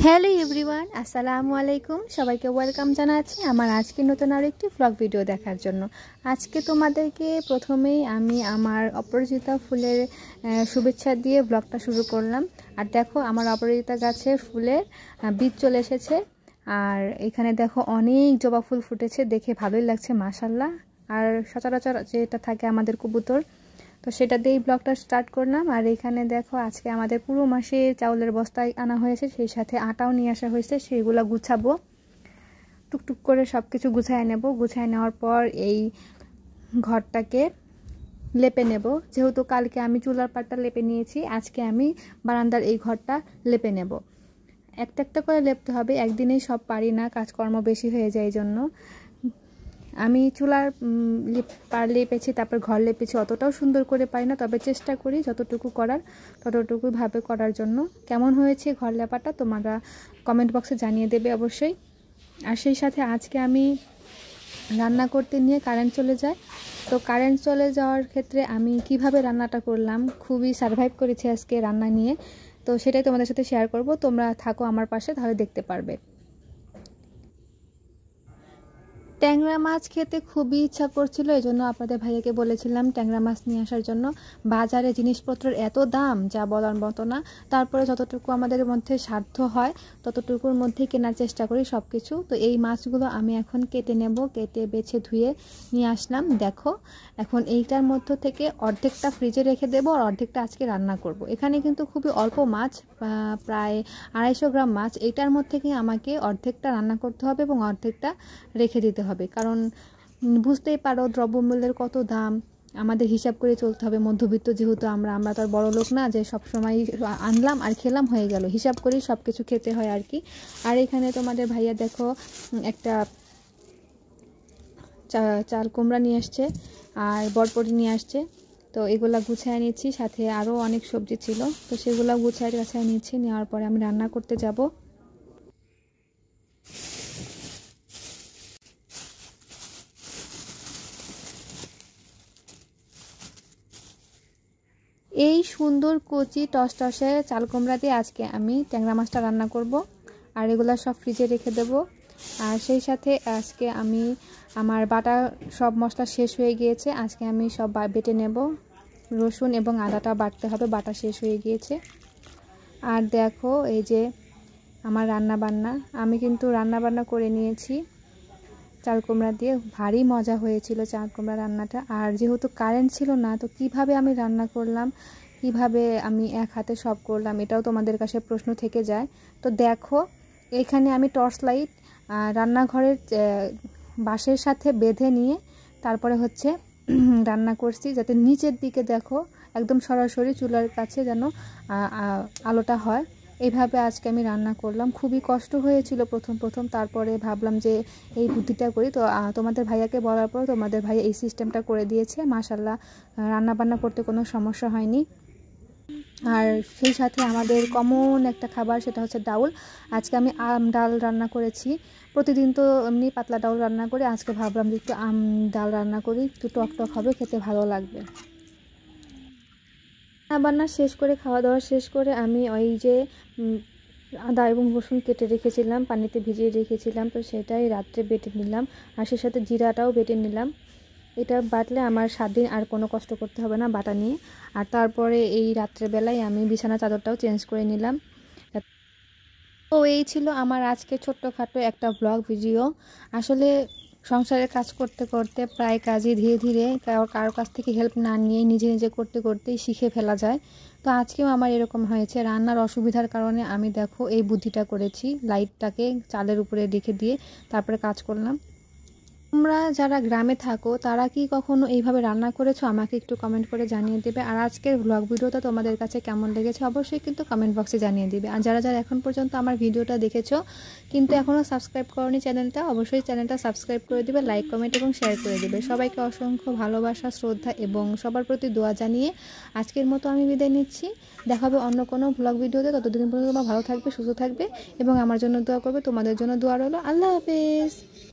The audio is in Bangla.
হ্যালো এভরিওয়ান, আসসালামু আলাইকুম। সবাইকে ওয়েলকাম জানাচ্ছি আমার আজকে নতুন আর একটি ব্লগ ভিডিও দেখার জন্য। আজকে তোমাদেরকে প্রথমেই আমি আমার অপরাজিতা ফুলের শুভেচ্ছা দিয়ে ব্লগটা শুরু করলাম। আর দেখো আমার অপরাজিতা গাছের ফুলের বীজ চলে এসেছে। আর এখানে দেখো অনেক জবা ফুল ফুটেছে, দেখে ভালোই লাগছে মাশাল্লাহ। আর সচরাচর যেটা থাকে আমাদের কবুতর, তো সেটা দিয়েই ব্লগটা স্টার্ট করলাম। আর এখানে দেখো আজকে আমাদের পুরো মাসে চাউলের বস্তায় আনা হয়েছে, সেই সাথে আটাও নিয়ে আসা হয়েছে, সেইগুলো গুছাবো। টুকটুক করে সব কিছু গুছায় নেব। গুছায় নেওয়ার পর এই ঘরটাকে লেপে নেব। যেহেতু কালকে আমি চুলার পাটটা লেপে নিয়েছি, আজকে আমি বারান্দার এই ঘরটা লেপে নেব। একটা একটা করে লেপতে হবে, একদিনেই সব পারি না, কাজকর্ম বেশি হয়ে যায়। এই জন্য আমি চুলার পার লেপেছি, তারপর ঘর লেপেছি। অতটাও সুন্দর করে পারি না, তবে চেষ্টা করি যতটুকু করার ততটুকু ভাবে করার জন্য। কেমন হয়েছে ঘর লেপাটা তোমরা কমেন্ট বক্সে জানিয়ে দেবে অবশ্যই। আর সেই সাথে আজকে আমি রান্না করতে নিয়ে কারেন্ট চলে যায়। তো কারেন্ট চলে যাওয়ার ক্ষেত্রে আমি কিভাবে রান্নাটা করলাম, খুবই সারভাইভ করেছি আজকে রান্না নিয়ে। তো সেটাই তোমাদের সাথে শেয়ার করব, তোমরা থাকো আমার পাশে, তাহলে দেখতে পারবে। ট্যাংরা মাছ খেতে খুবই ইচ্ছা করছিল, এই জন্য আপনাদের ভাইয়াকে বলেছিলাম ট্যাংরা মাছ নিয়ে আসার জন্য। বাজারে জিনিসপত্রের এত দাম যা বলার মতো না। তারপরে যতটুকু আমাদের মধ্যে সাধ্য হয় ততটুকুর মধ্যেই কেনার চেষ্টা করি সব কিছু। তো এই মাছগুলো আমি এখন কেটে নেব, কেটে বেছে ধুয়ে নিয়ে আসলাম। দেখো এখন এইটার মধ্য থেকে অর্ধেকটা ফ্রিজে রেখে দেবো, আর অর্ধেকটা আজকে রান্না করব। এখানে কিন্তু খুবই অল্প মাছ, প্রায় 250 গ্রাম মাছ। এইটার মধ্যে থেকে আমাকে অর্ধেকটা রান্না করতে হবে এবং অর্ধেকটা রেখে দিতে হবে, কারণ বুঝতেই পারো দ্রব্যমূল্যের কত দাম। আমাদের হিসাব করে চলতে হবে, মধ্যবিত্ত যেহেতু আমরা তো আর বড় লোক না যে সব সময় আনলাম আর খেলাম হয়ে গেল। হিসাব করেই সব কিছু খেতে হয় আর কি। আর এখানে তোমাদের ভাইয়া দেখো একটা চাল কুমড়া নিয়ে আসছে আর বরবটি নিয়ে আসছে। তো এগুলা গুছায় নিচ্ছি, সাথে আরও অনেক সবজি ছিল, তো সেগুলো গুছায় নিচ্ছি। নেওয়ার পরে আমি রান্না করতে যাব। এই সুন্দর কচি টসটসে চাল কুমড়া দিয়ে আজকে আমি ট্যাংরা মাছটা রান্না করব। আর এগুলা সব ফ্রিজে রেখে দেব। আর সেই সাথে আজকে আমি আমার বাটা সব মশলা শেষ হয়ে গিয়েছে, আজকে আমি সব বেটে নেব। রসুন এবং আদাটা বাটতে হবে, বাটা শেষ হয়ে গিয়েছে। আর দেখো এই যে আমার রান্নাবান্না, আমি কিন্তু রান্নাবান্না করে নিয়েছি চাল কুমড়া দিয়ে। ভারী মজা হয়েছিল চাল কুমড়া রান্নাটা। আর যেহেতু কারেন্ট ছিল না, তো কিভাবে আমি রান্না করলাম, কিভাবে আমি এক হাতে সব করলাম, এটাও তোমাদের কাছে প্রশ্ন থেকে যায়। তো দেখো এখানে আমি টর্চ লাইট রান্নাঘরের বাঁশের সাথে বেঁধে নিয়ে তারপরে হচ্ছে রান্না করছি, যাতে নিচের দিকে দেখো একদম সরাসরি চুলার কাছে যেন আলোটা হয়। এইভাবে আজকে আমি রান্না করলাম। খুবই কষ্ট হয়েছিল প্রথম, তারপরে ভাবলাম যে এই বুদ্ধিটা করি। তো তোমাদের ভাইয়াকে বলার পর তোমাদের ভাইয়া এই সিস্টেমটা করে দিয়েছে। মাশাল্লাহ, রান্না বান্না করতে কোনো সমস্যা হয়নি। আর সেই সাথে আমাদের কমন একটা খাবার, সেটা হচ্ছে ডাউল। আজকে আমি ডাল রান্না করেছি। প্রতিদিন তো এমনি পাতলা ডাউল রান্না করি, আজকে ভাবলাম যে একটু ডাল রান্না করি, একটু টক টক হবে, খেতে ভালো লাগবে। রান্না শেষ করে, খাওয়া দাওয়া শেষ করে আমি ওই যে আদা এবং রসুন কেটে রেখেছিলাম, পানিতে ভিজিয়ে রেখেছিলাম, তো সেটাই রাত্রে বেটে নিলাম। আর সেই সাথে জিরাটাও বেটে নিলাম। এটা বাটলে আমার 7 দিন আর কোনো কষ্ট করতে হবে না বাটা নিয়ে। আর তারপরে এই রাত্রেবেলায় আমি বিছানা চাদরটাও চেঞ্জ করে নিলাম। তো এই ছিল আমার আজকে ছোট্টখাটো একটা ব্লগ ভিডিও। আসলে সংসারের কাজ করতে করতে প্রায় কাজই ধীরে ধীরে কারো কাছ থেকে হেল্প না নিয়েই নিজে নিজে করতে করতেই শিখে ফেলা যায়। তো আজকেও আমার এরকম হয়েছে। রান্নার অসুবিধার কারণে আমি দেখো এই বুদ্ধিটা করেছি, লাইটটাকে চালের উপরে রেখে দিয়ে তারপরে কাজ করলাম। তোমরা যারা গ্রামে থাকো তারা কি কখনো এইভাবে রান্না করেছো, আমাকে একটু কমেন্ট করে জানিয়ে দেবে। আর আজকের ব্লগ ভিডিওটা তোমাদের কাছে কেমন লেগেছে অবশ্যই কিন্তু কমেন্ট বক্সে জানিয়ে দিবে। আর যারা যারা এখন পর্যন্ত আমার ভিডিওটা দেখেছো কিন্তু এখনও সাবস্ক্রাইব করোনি চ্যানেলটা, অবশ্যই চ্যানেলটা সাবস্ক্রাইব করে দিবে, লাইক কমেন্ট এবং শেয়ার করে দিবে। সবাইকে অসংখ্য ভালোবাসা, শ্রদ্ধা এবং সবার প্রতি দোয়া জানিয়ে আজকের মতো আমি বিদায় নিচ্ছি। দেখা হবে অন্য কোনো ব্লগ ভিডিওতে। ততদিন পর্যন্ত তোমরা ভালো থাকবে, সুস্থ থাকবে এবং আমার জন্য দোয়া করবে। তোমাদের জন্য দোয়া রইল। আল্লাহ হাফেজ।